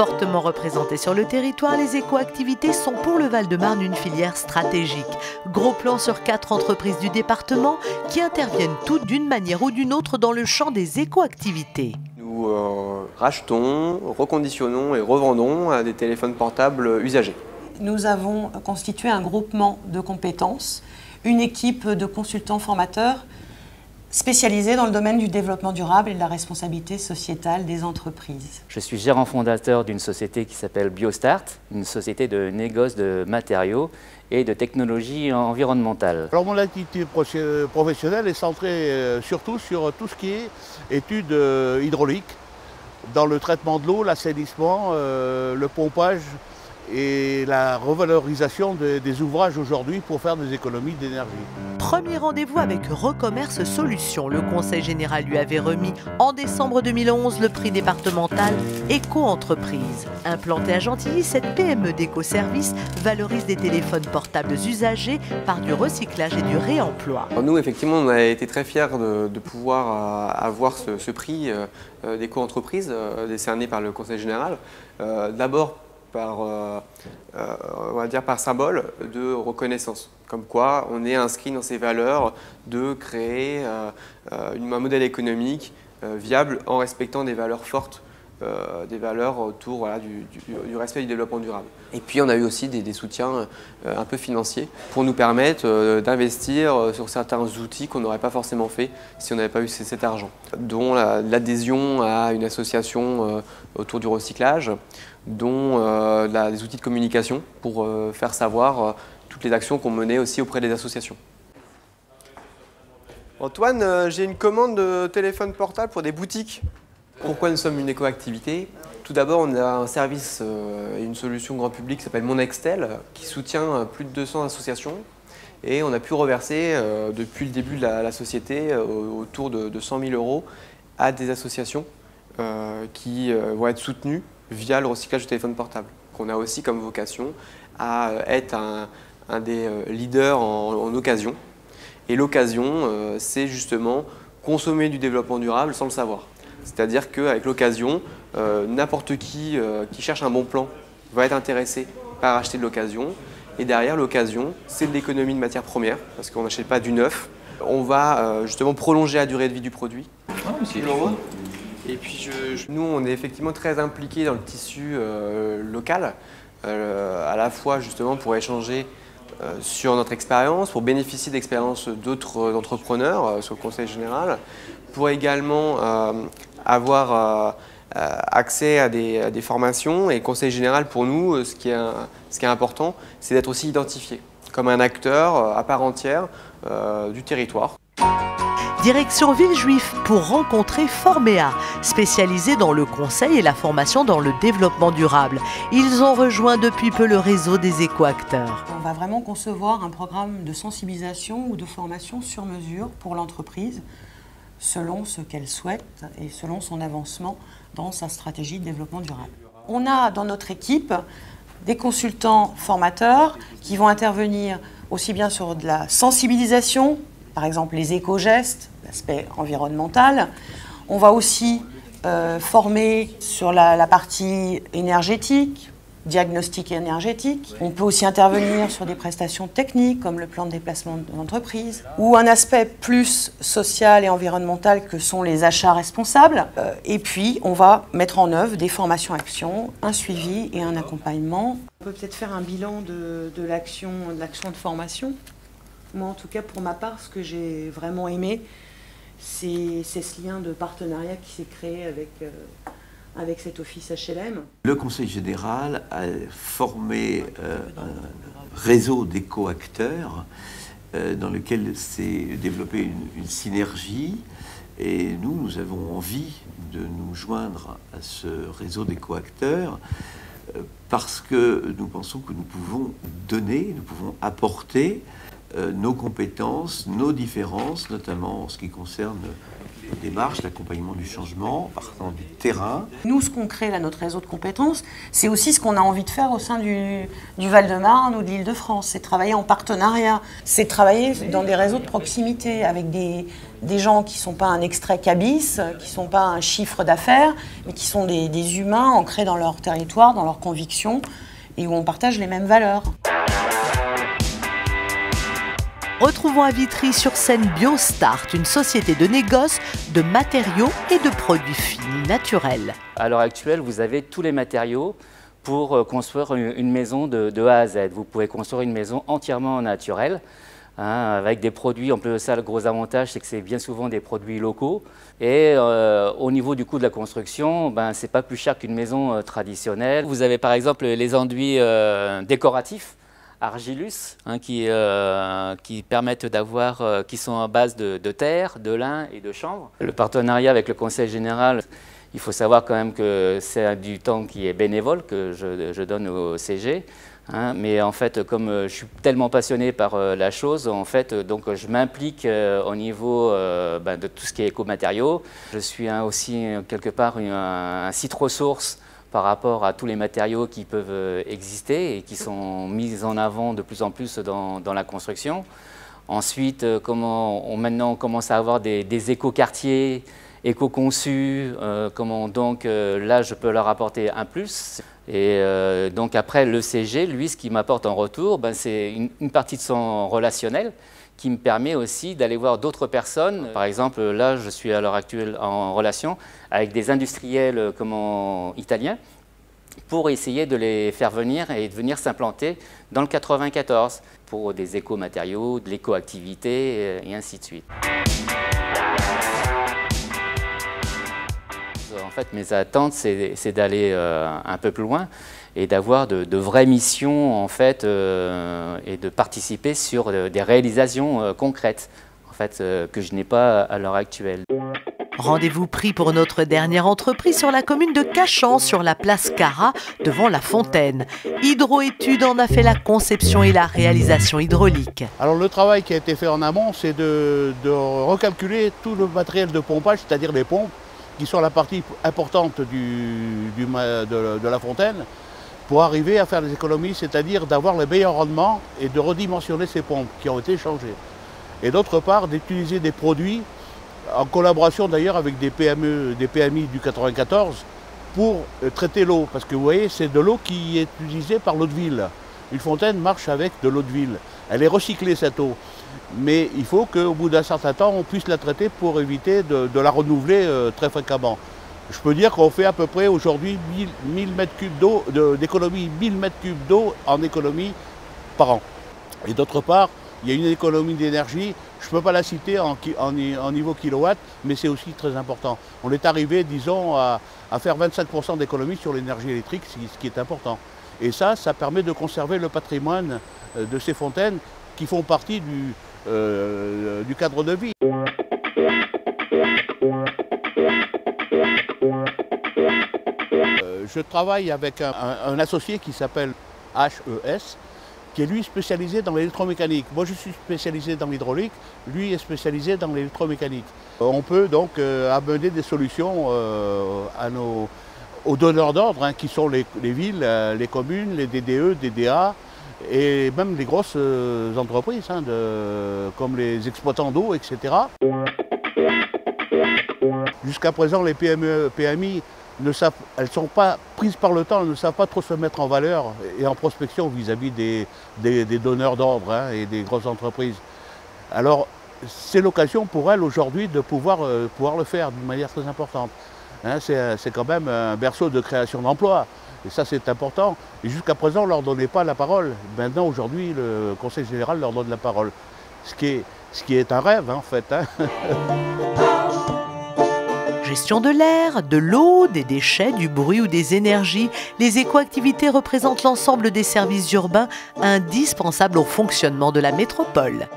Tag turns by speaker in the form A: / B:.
A: Fortement représentées sur le territoire, les éco-activités sont pour le Val-de-Marne une filière stratégique. Gros plan sur 4 entreprises du département qui interviennent toutes d'une manière ou d'une autre dans le champ des éco-activités.
B: Nous rachetons, reconditionnons et revendons des téléphones portables usagés.
C: Nous avons constitué un groupement de compétences, une équipe de consultants formateurs spécialisés dans le domaine du développement durable et de la responsabilité sociétale des entreprises.
D: Je suis gérant fondateur d'une société qui s'appelle Biostart, une société de négoce de matériaux et de technologies environnementales.
E: Alors mon activité professionnelle est centrée surtout sur tout ce qui est études hydrauliques, dans le traitement de l'eau, l'assainissement, le pompage et la revalorisation des ouvrages aujourd'hui pour faire des économies d'énergie.
A: Premier rendez-vous avec Recommerce Solutions. Le Conseil général lui avait remis en décembre 2011 le prix départemental Éco-entreprise. Implantée à Gentilly, cette PME d'éco-service valorise des téléphones portables usagés par du recyclage et du réemploi.
B: Nous, effectivement, on a été très fiers de pouvoir avoir ce prix d'éco-entreprise décerné par le Conseil général. D'abord, on va dire par symbole de reconnaissance. Comme quoi, on est inscrit dans ces valeurs de créer un modèle économique viable en respectant des valeurs fortes, des valeurs autour du respect du développement durable. Et puis, on a eu aussi des soutiens un peu financiers pour nous permettre d'investir sur certains outils qu'on n'aurait pas forcément fait si on n'avait pas eu cet argent, dont l'adhésion à une association autour du recyclage, dont des outils de communication pour faire savoir toutes les actions qu'on menait aussi auprès des associations. Antoine, j'ai une commande de téléphone portable pour des boutiques. Pourquoi nous sommes une éco-activité? Tout d'abord, on a un service et une solution grand public qui s'appelle Mon Nextel, qui soutient plus de 200 associations. Et on a pu reverser depuis le début de la société autour de 100 000 € à des associations qui vont être soutenues via le recyclage de téléphone portable. On a aussi comme vocation à être un des leaders en occasion. Et l'occasion, c'est justement consommer du développement durable sans le savoir. C'est-à-dire qu'avec l'occasion, n'importe qui cherche un bon plan va être intéressé par acheter de l'occasion. Et derrière l'occasion, c'est de l'économie de matières premières, parce qu'on n'achète pas du neuf. On va justement prolonger la durée de vie du produit. Et puis nous, on est effectivement très impliqués dans le tissu local, à la fois justement pour échanger sur notre expérience, pour bénéficier d'expériences d'autres entrepreneurs sur le Conseil général, pour également avoir accès à des formations. Et le Conseil général, pour nous, ce qui est important, c'est d'être aussi identifié comme un acteur à part entière du territoire.
A: Direction Villejuif pour rencontrer Forméa, spécialisée dans le conseil et la formation dans le développement durable. Ils ont rejoint depuis peu le réseau des éco-acteurs.
C: On va vraiment concevoir un programme de sensibilisation ou de formation sur mesure pour l'entreprise, selon ce qu'elle souhaite et selon son avancement dans sa stratégie de développement durable. On a dans notre équipe des consultants formateurs qui vont intervenir aussi bien sur de la sensibilisation, par exemple les éco-gestes, l'aspect environnemental. On va aussi former sur la partie énergétique, diagnostic énergétique. On peut aussi intervenir sur des prestations techniques comme le plan de déplacement de l'entreprise ou un aspect plus social et environnemental que sont les achats responsables. Et puis, on va mettre en œuvre des formations-actions, un suivi et un accompagnement. On peut peut-être faire un bilan de l'action de formation. Moi, en tout cas, pour ma part, ce que j'ai vraiment aimé, c'est ce lien de partenariat qui s'est créé avec cet office HLM.
F: Le Conseil général a formé un réseau d'éco-acteurs dans lequel s'est développée une synergie. Et nous avons envie de nous joindre à ce réseau d'éco-acteurs parce que nous pensons que nous pouvons donner, nous pouvons apporter nos compétences, nos différences, notamment en ce qui concerne les démarches, l'accompagnement du changement, partant du terrain.
C: Nous, ce qu'on crée là, notre réseau de compétences, c'est aussi ce qu'on a envie de faire au sein du Val-de-Marne ou de l'Île-de-France. C'est travailler en partenariat, c'est travailler dans des réseaux de proximité avec des gens qui ne sont pas un extrait cabis, qui ne sont pas un chiffre d'affaires, mais qui sont des humains ancrés dans leur territoire, dans leurs convictions, et où on partage les mêmes valeurs.
A: Retrouvons à Vitry-sur-Seine Biostart, une société de négoce de matériaux et de produits finis naturels.
D: À l'heure actuelle, vous avez tous les matériaux pour construire une maison de A à Z. Vous pouvez construire une maison entièrement naturelle, avec des produits. En plus de ça, le gros avantage, c'est que c'est bien souvent des produits locaux. Et au niveau du coût de la construction, c'est pas plus cher qu'une maison traditionnelle. Vous avez par exemple les enduits décoratifs, Argilus, qui permettent d'avoir, qui sont à base de terre, de lin et de chanvre. Le partenariat avec le Conseil général, il faut savoir quand même que c'est du temps qui est bénévole que je donne au CG. Mais en fait, comme je suis tellement passionné par la chose, en fait, donc je m'implique au niveau de tout ce qui est écomatériaux. Je suis aussi quelque part un site ressource par rapport à tous les matériaux qui peuvent exister et qui sont mis en avant de plus en plus dans la construction. Ensuite, maintenant on commence à avoir des écoquartiers, éco-conçus, là je peux leur apporter un plus. Et donc après le CG, lui, ce qu'il m'apporte en retour, c'est une partie de son relationnel qui me permet aussi d'aller voir d'autres personnes. Par exemple, là, je suis à l'heure actuelle en relation avec des industriels italiens pour essayer de les faire venir et de venir s'implanter dans le 94 pour des écomatériaux, de l'écoactivité et ainsi de suite. En fait, mes attentes, c'est d'aller un peu plus loin et d'avoir de vraies missions en fait, et de participer sur des réalisations concrètes en fait, que je n'ai pas à l'heure actuelle.
A: Rendez-vous pris pour notre dernière entreprise sur la commune de Cachan, sur la place Cara, devant la fontaine. Hydroétudes en a fait la conception et la réalisation hydraulique.
E: Alors le travail qui a été fait en amont, c'est de recalculer tout le matériel de pompage, c'est-à-dire les pompes, qui sont la partie importante de la fontaine, pour arriver à faire des économies, c'est-à-dire d'avoir le meilleur rendement et de redimensionner ces pompes qui ont été changées. Et d'autre part, d'utiliser des produits, en collaboration d'ailleurs avec des PMI du 94, pour traiter l'eau. Parce que vous voyez, c'est de l'eau qui est utilisée par l'eau de ville. Une fontaine marche avec de l'eau de ville. Elle est recyclée, cette eau. Mais il faut qu'au bout d'un certain temps, on puisse la traiter pour éviter de la renouveler très fréquemment. Je peux dire qu'on fait à peu près aujourd'hui 1000 m3 d'eau, d'économie, 1000 m3 d'eau en économie par an. Et d'autre part, il y a une économie d'énergie, je ne peux pas la citer en niveau kilowatt, mais c'est aussi très important. On est arrivé, disons, à faire 25% d'économie sur l'énergie électrique, ce qui est important. Et ça permet de conserver le patrimoine de ces fontaines qui font partie du cadre de vie. Je travaille avec un associé qui s'appelle HES, qui est lui spécialisé dans l'électromécanique. Moi je suis spécialisé dans l'hydraulique, lui est spécialisé dans l'électromécanique. On peut donc amener des solutions aux donneurs d'ordre, qui sont les villes, les communes, les DDE, DDA, et même les grosses entreprises, comme les exploitants d'eau, etc. Jusqu'à présent, les PME, PMI, elles ne sont pas prises par le temps, elles ne savent pas trop se mettre en valeur et en prospection vis-à-vis des donneurs d'ordre et des grosses entreprises. Alors, c'est l'occasion pour elles aujourd'hui de pouvoir le faire d'une manière très importante. C'est quand même un berceau de création d'emplois. Et ça, c'est important. Et jusqu'à présent, on ne leur donnait pas la parole. Maintenant, aujourd'hui, le Conseil général leur donne la parole. Ce qui est un rêve, en fait.
A: Gestion de l'air, de l'eau, des déchets, du bruit ou des énergies, les écoactivités représentent l'ensemble des services urbains indispensables au fonctionnement de la métropole.